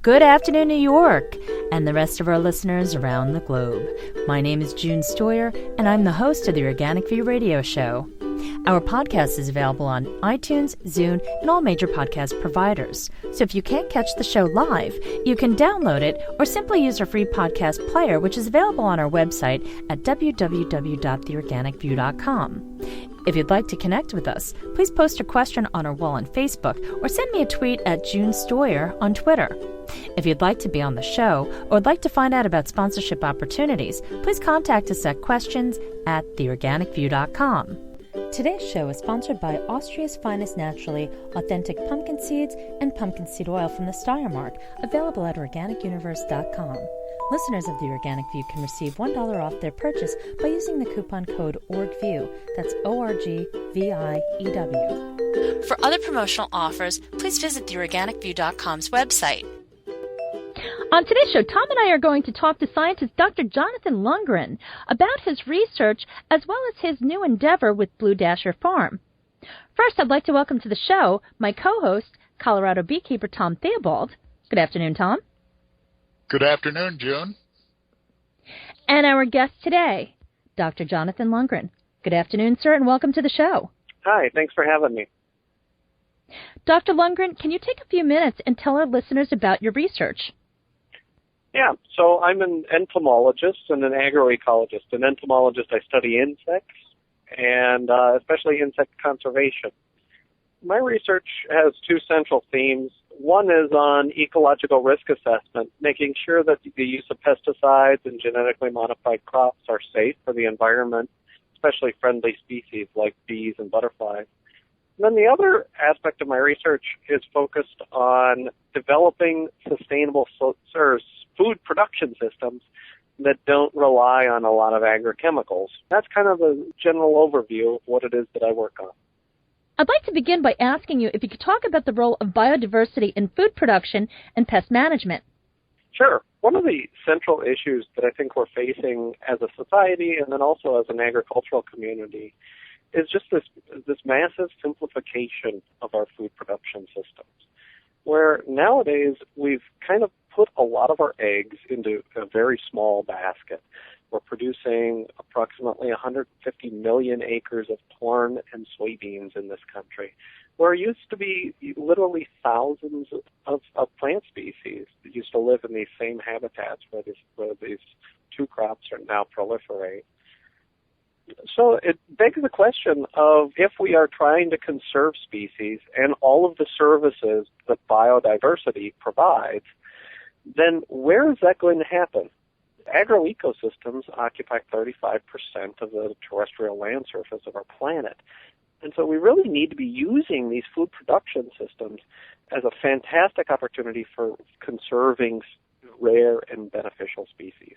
Good afternoon, New York, and the rest of our listeners around the globe. My name is June Stoyer, and I'm the host of the Organic View radio show. Our podcast is available on iTunes, Zune, and all major podcast providers. So if you can't catch the show live, you can download it or simply use our free podcast player, which is available on our website at www.theorganicview.com. If you'd like to connect with us, please post a question on our wall on Facebook or send me a tweet at June Stoyer on Twitter. If you'd like to be on the show or would like to find out about sponsorship opportunities, please contact us at questions@theorganicview.com. Today's show is sponsored by Austria's finest naturally authentic pumpkin seeds and pumpkin seed oil from the Steiermark, available at organicuniverse.com. Listeners of The Organic View can receive $1 off their purchase by using the coupon code ORGVIEW. That's ORGVIEW. For other promotional offers, please visit theorganicview.com's website. On today's show, Tom and I are going to talk to scientist Dr. Jonathan Lundgren about his research as well as his new endeavor with Bootysha Farm. First, I'd like to welcome to the show my co-host, Colorado beekeeper Tom Theobald. Good afternoon, Tom. Good afternoon, June. And our guest today, Dr. Jonathan Lundgren. Good afternoon, sir, and welcome to the show. Hi, thanks for having me. Dr. Lundgren, can you take a few minutes and tell our listeners about your research? Yeah, so I'm an entomologist and an agroecologist. An entomologist, I study insects, and especially insect conservation. My research has two central themes. One is on ecological risk assessment, making sure that the use of pesticides and genetically modified crops are safe for the environment, especially friendly species like bees and butterflies. And then the other aspect of my research is focused on developing sustainable food production systems that don't rely on a lot of agrochemicals. That's kind of a general overview of what it is that I work on. I'd like to begin by asking you if you could talk about the role of biodiversity in food production and pest management. Sure. One of the central issues that I think we're facing as a society and then also as an agricultural community is just this massive simplification of our food production systems, where nowadays we've kind of put a lot of our eggs into a very small basket. We're producing approximately 150 million acres of corn and soybeans in this country, where it used to be literally thousands of plant species that used to live in these same habitats where these two crops are now proliferate. So it begs the question of, if we are trying to conserve species and all of the services that biodiversity provides, then where is that going to happen? Agroecosystems occupy 35% of the terrestrial land surface of our planet. And so we really need to be using these food production systems as a fantastic opportunity for conserving rare and beneficial species.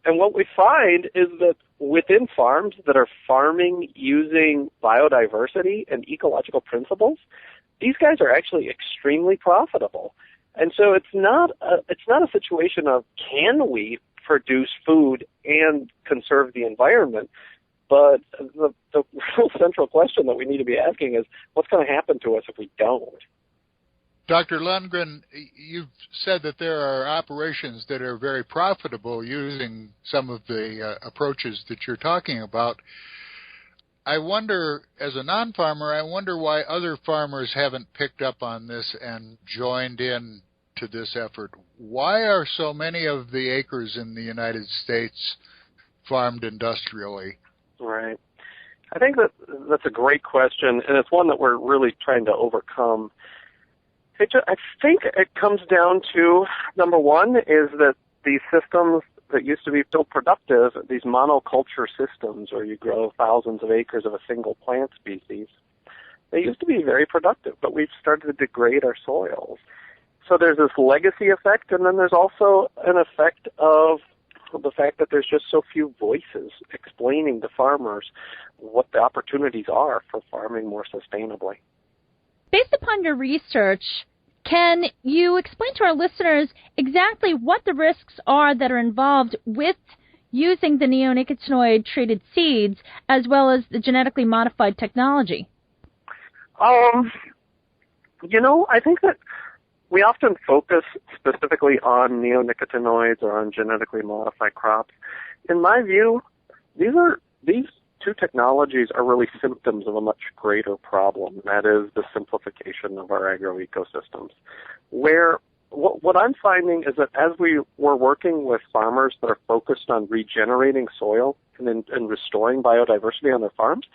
And what we find is that within farms that are farming using biodiversity and ecological principles, these guys are actually extremely profitable. And so it's not a situation of, can we produce food and conserve the environment, but the real central question that we need to be asking is, what's going to happen to us if we don't? Dr. Lundgren, you've said that there are operations that are very profitable using some of the approaches that you're talking about. I wonder, as a non-farmer, I wonder why other farmers haven't picked up on this and joined in to this effort. Why are so many of the acres in the United States farmed industrially? Right. I think that's a great question, and it's one that we're really trying to overcome. I think it comes down to, number one, is that these systems that used to be so productive, these monoculture systems where you grow thousands of acres of a single plant species, they used to be very productive, but we've started to degrade our soils. So there's this legacy effect, and then there's also an effect of the fact that there's just so few voices explaining to farmers what the opportunities are for farming more sustainably. Based upon your research, can you explain to our listeners exactly what the risks are that are involved with using the neonicotinoid treated seeds as well as the genetically modified technology? I think that we often focus specifically on neonicotinoids or on genetically modified crops. In my view, these two technologies are really symptoms of a much greater problem, and that is the simplification of our agroecosystems. Where what I'm finding is that as we were working with farmers that are focused on regenerating soil and restoring biodiversity on their farms,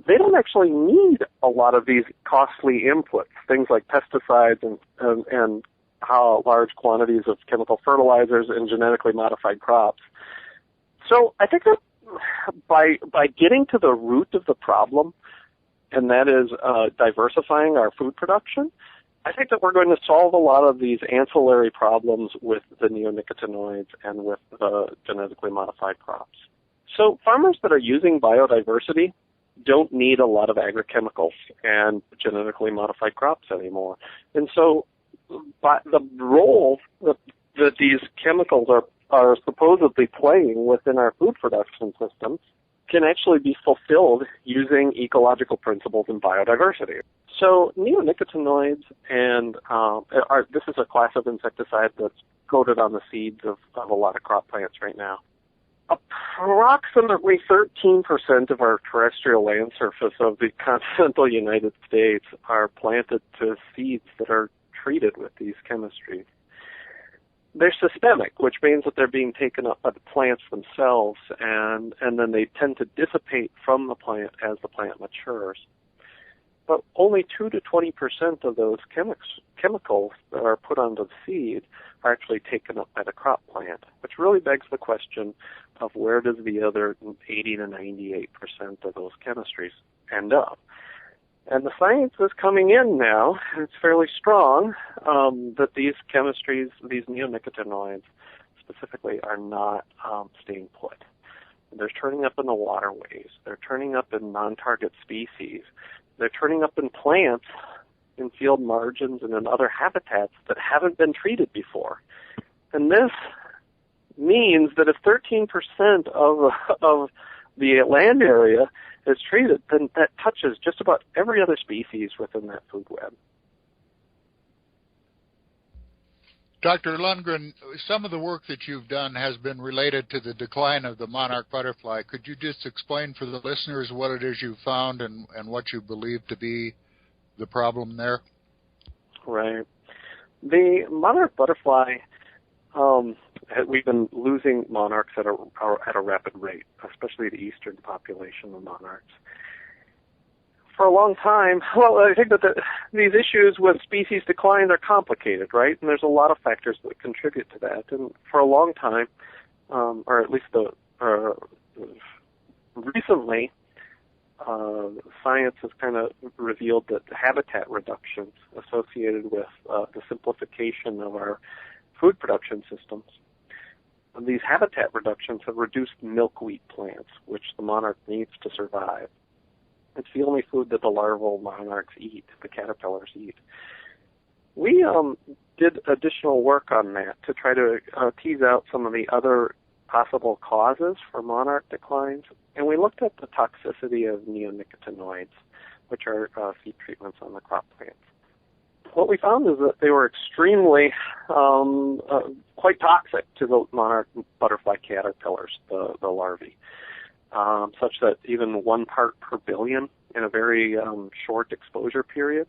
they don't actually need a lot of these costly inputs, things like pesticides and how large quantities of chemical fertilizers and genetically modified crops. So I think that by getting to the root of the problem, and that is diversifying our food production, I think that we're going to solve a lot of these ancillary problems with the neonicotinoids and with the genetically modified crops. So farmers that are using biodiversity don't need a lot of agrochemicals and genetically modified crops anymore. And so the role that these chemicals are supposedly playing within our food production systems can actually be fulfilled using ecological principles and biodiversity. So neonicotinoids, and this is a class of insecticide that's coated on the seeds of a lot of crop plants right now. Approximately 13% of our terrestrial land surface of the continental United States are planted to seeds that are treated with these chemistries. They're systemic, which means that they're being taken up by the plants themselves, and then they tend to dissipate from the plant as the plant matures. But only 2 to 20% of those chemicals that are put onto the seed are actually taken up by the crop plant, which really begs the question of where does the other 80 to 98% of those chemistries end up? And the science is coming in now, and it's fairly strong, that these chemistries, these neonicotinoids specifically, are not staying put. They're turning up in the waterways. They're turning up in non-target species. They're turning up in plants, in field margins, and in other habitats that haven't been treated before. And this means that if 13% of the land area is treated, then that touches just about every other species within that food web. Dr. Lundgren, some of the work that you've done has been related to the decline of the monarch butterfly. Could you just explain for the listeners what it is you found and what you believe to be the problem there? Right. The monarch butterfly, we've been losing monarchs at a rapid rate, especially the eastern population of monarchs. For a long time, well, I think that these issues with species decline are complicated, right? And there's a lot of factors that contribute to that. And for a long time, or at least recently, science has kind of revealed that the habitat reductions associated with the simplification of our food production systems, these habitat reductions have reduced milkweed plants, which the monarch needs to survive. It's the only food that the larval monarchs eat, the caterpillars eat. We did additional work on that to try to tease out some of the other possible causes for monarch declines, and we looked at the toxicity of neonicotinoids, which are seed treatments on the crop plants. What we found is that they were extremely, quite toxic to the monarch butterfly caterpillars, the larvae. Such that even 1 part per billion in a very short exposure period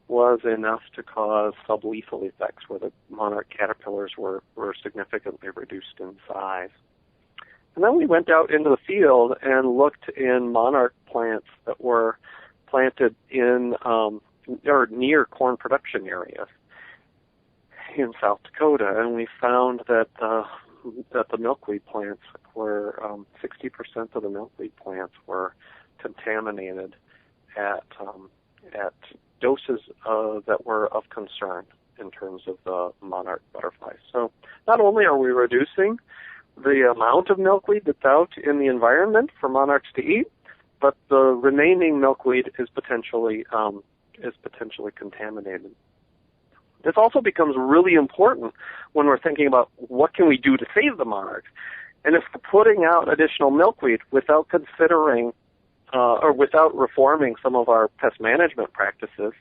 was enough to cause sublethal effects where the monarch caterpillars were significantly reduced in size. And then we went out into the field and looked in monarch plants that were planted in or near corn production areas in South Dakota, and we found that the milkweed plants were 60% of the milkweed plants were contaminated at doses that were of concern in terms of the monarch butterflies. So not only are we reducing the amount of milkweed that's out in the environment for monarchs to eat, but the remaining milkweed is potentially contaminated. This also becomes really important when we're thinking about what can we do to save the monarch. And if putting out additional milkweed without considering or without reforming some of our pest management practices,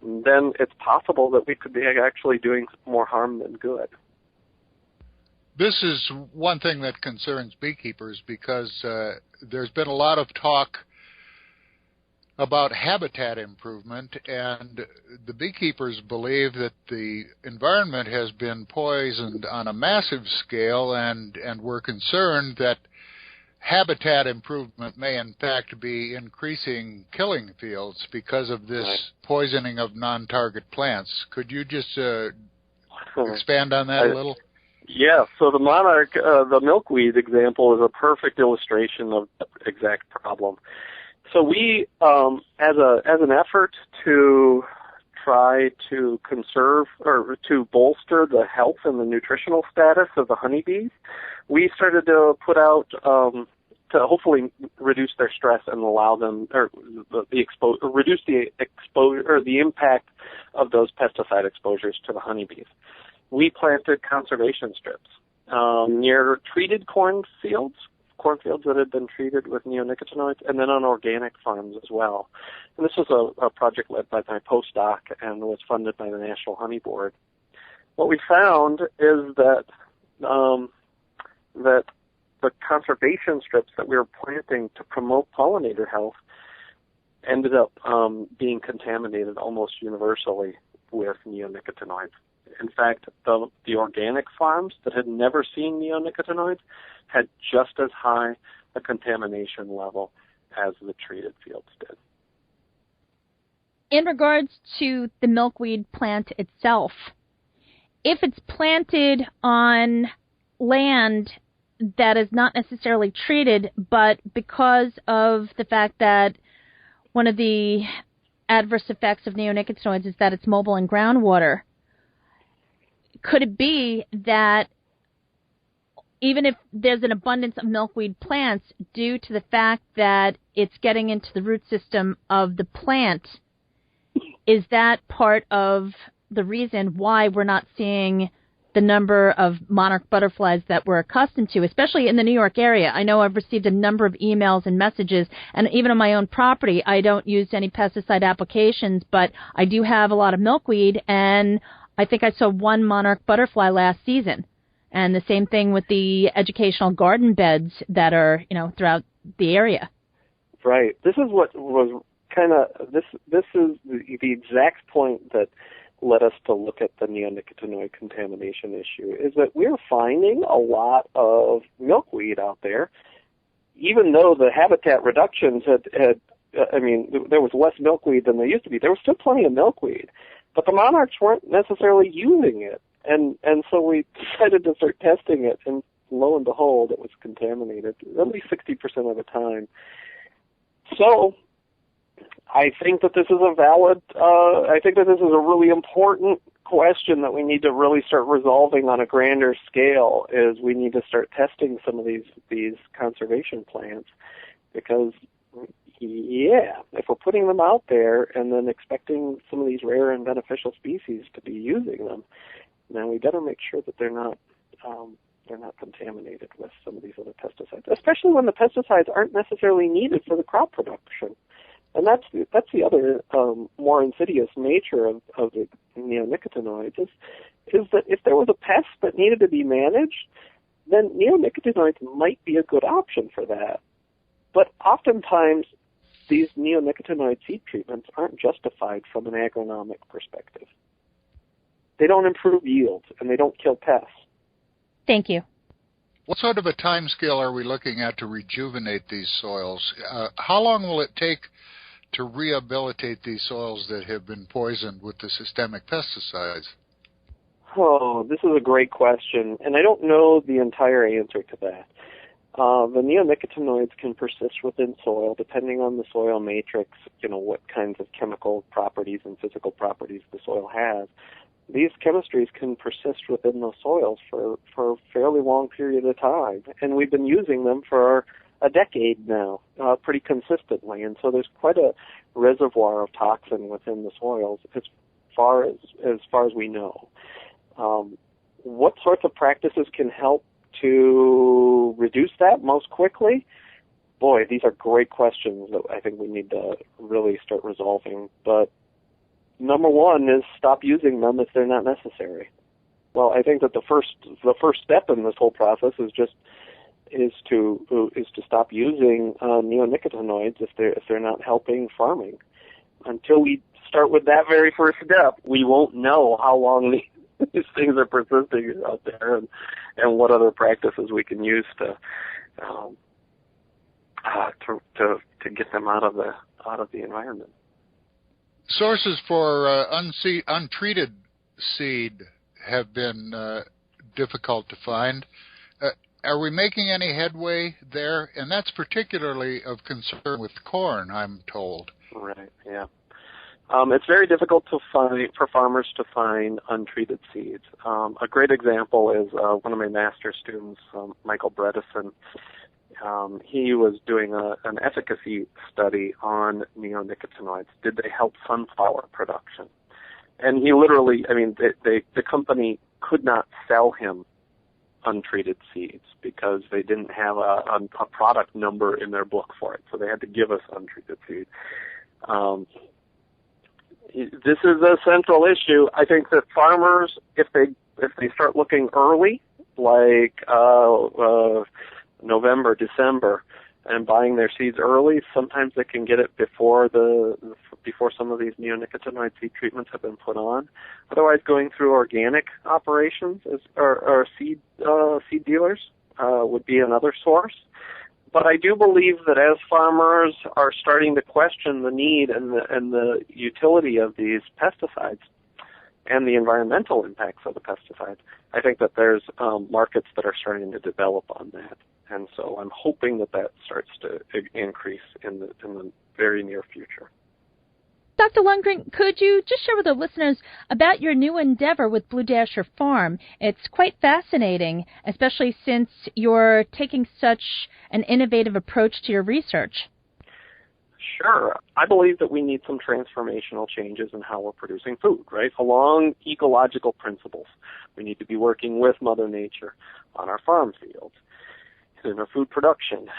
then it's possible that we could be actually doing more harm than good. This is one thing that concerns beekeepers because there's been a lot of talk about habitat improvement, and the beekeepers believe that the environment has been poisoned on a massive scale, and we're concerned that habitat improvement may in fact be increasing killing fields because of this poisoning of non-target plants. Could you just expand on that a little? Yeah, so the monarch, the milkweed example is a perfect illustration of that exact problem. So we, as an effort to try to conserve or to bolster the health and the nutritional status of the honeybees, we started to put out to hopefully reduce their stress and allow them, or reduce the exposure or the impact of those pesticide exposures to the honeybees. We planted conservation strips near treated cornfields that had been treated with neonicotinoids, and then on organic farms as well. And this was a project led by my postdoc and was funded by the National Honey Board. What we found is that that the conservation strips that we were planting to promote pollinator health ended up being contaminated almost universally with neonicotinoids. In fact, the organic farms that had never seen neonicotinoids had just as high a contamination level as the treated fields did. In regards to the milkweed plant itself, if it's planted on land that is not necessarily treated, but because of the fact that one of the adverse effects of neonicotinoids is that it's mobile in groundwater, could it be that even if there's an abundance of milkweed plants, due to the fact that it's getting into the root system of the plant, is that part of the reason why we're not seeing the number of monarch butterflies that we're accustomed to, especially in the New York area? I know I've received a number of emails and messages, and even on my own property, I don't use any pesticide applications, but I do have a lot of milkweed, and I think I saw one monarch butterfly last season. And the same thing with the educational garden beds that are, throughout the area. Right. This is what was kind of, this is the exact point that led us to look at the neonicotinoid contamination issue, is that we're finding a lot of milkweed out there, even though the habitat reductions there was less milkweed than there used to be. There was still plenty of milkweed, but the monarchs weren't necessarily using it. And so we decided to start testing it, and lo and behold, it was contaminated at least 60% of the time. So I think that this is a really important question that we need to really start resolving on a grander scale, is we need to start testing some of these conservation plants, because if we're putting them out there and then expecting some of these rare and beneficial species to be using them, now we better make sure that they're not contaminated with some of these other pesticides, especially when the pesticides aren't necessarily needed for the crop production. And that's the other more insidious nature of the neonicotinoids is that if there was a pest that needed to be managed, then neonicotinoids might be a good option for that. But oftentimes, these neonicotinoid seed treatments aren't justified from an agronomic perspective. They don't improve yields, and they don't kill pests. Thank you. What sort of a time scale are we looking at to rejuvenate these soils? How long will it take to rehabilitate these soils that have been poisoned with the systemic pesticides? Oh, this is a great question, and I don't know the entire answer to that. The neonicotinoids can persist within soil depending on the soil matrix, what kinds of chemical properties and physical properties the soil has. These chemistries can persist within those soils for a fairly long period of time, and we've been using them for a decade now, pretty consistently, and so there's quite a reservoir of toxin within the soils as far as we know. What sorts of practices can help to reduce that most quickly? Boy, these are great questions that I think we need to really start resolving. But number one is stop using them if they're not necessary. Well, I think that the first step in this whole process is to stop using neonicotinoids if they're not helping farming. Until we start with that very first step, we won't know how long these things are persisting out there, and what other practices we can use to get them out of the environment. Sources for untreated seed have been difficult to find. Are we making any headway there? And that's particularly of concern with corn, I'm told. Right, yeah. It's very difficult for farmers to find untreated seeds. A great example is one of my master students, Michael Bredesen. He was doing an efficacy study on neonicotinoids. Did they help sunflower production? And he literally, the company could not sell him untreated seeds because they didn't have a product number in their book for it, so they had to give us untreated seed. This is a central issue. I think that farmers, if they start looking early, like November, December, and buying their seeds early, sometimes they can get it before some of these neonicotinoid seed treatments have been put on. Otherwise, going through organic operations or seed dealers would be another source. But I do believe that as farmers are starting to question the need and the utility of these pesticides and the environmental impacts of the pesticides, I think that there's markets that are starting to develop on that. And so I'm hoping that starts to increase in the very near future. Dr. Lundgren, could you just share with our listeners about your new endeavor with Bootysha Farm? It's quite fascinating, especially since you're taking such an innovative approach to your research. Sure. I believe that we need some transformational changes in how we're producing food, right? Along ecological principles. We need to be working with Mother Nature on our farm fields, in our food production.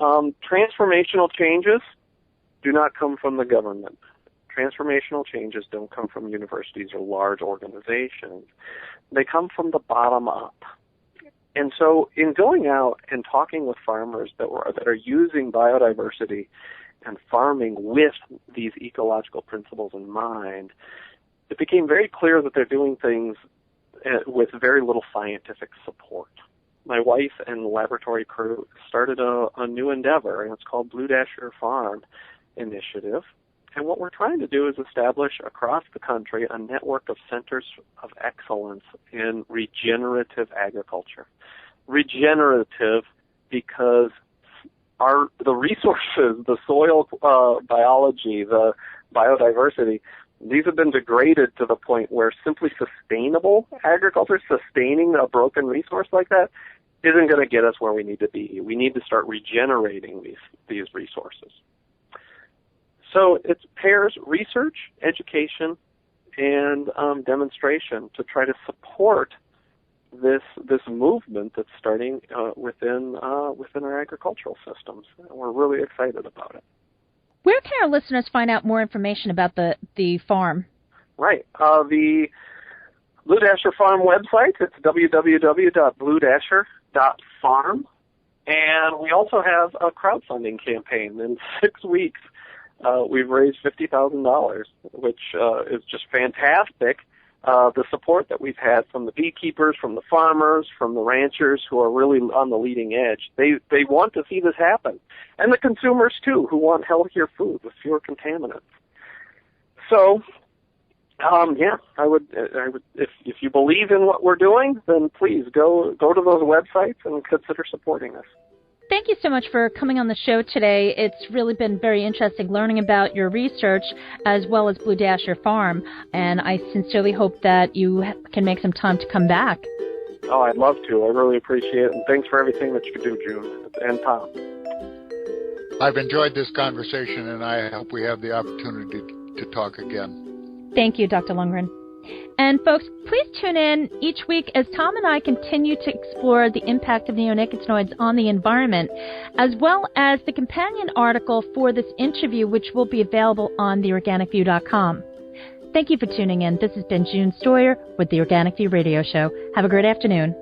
Transformational changes do not come from the government. Transformational changes don't come from universities or large organizations. They come from the bottom up. And so in going out and talking with farmers that are using biodiversity and farming with these ecological principles in mind, it became very clear that they're doing things with very little scientific support. My wife and laboratory crew started a new endeavor, and it's called Bootysha Farm Initiative. And what we're trying to do is establish across the country a network of centers of excellence in regenerative agriculture. Regenerative because the resources, the soil biology, the biodiversity, these have been degraded to the point where simply sustainable agriculture, sustaining a broken resource like that, isn't going to get us where we need to be. We need to start regenerating these resources. So it pairs research, education, and demonstration to try to support this movement that's starting within our agricultural systems. We're really excited about it. Where can our listeners find out more information about the farm? Right. The Bootysha Farm website, it's www.bootysha.farm. And we also have a crowdfunding campaign. In 6 weeks, we've raised $50,000, which is just fantastic. The support that we've had from the beekeepers, from the farmers, from the ranchers who are really on the leading edge. They want to see this happen. And the consumers, too, who want healthier food with fewer contaminants. So, I would if you believe in what we're doing, then please go to those websites and consider supporting us. Thank you so much for coming on the show today. It's really been very interesting learning about your research as well as Bootysha Farm, and I sincerely hope that you can make some time to come back. Oh, I'd love to. I really appreciate it, and thanks for everything that you do, June, and Tom. I've enjoyed this conversation, and I hope we have the opportunity to talk again. Thank you, Dr. Lundgren. And folks, please tune in each week as Tom and I continue to explore the impact of neonicotinoids on the environment, as well as the companion article for this interview, which will be available on theorganicview.com. Thank you for tuning in. This has been June Stoyer with the Organic View Radio Show. Have a great afternoon.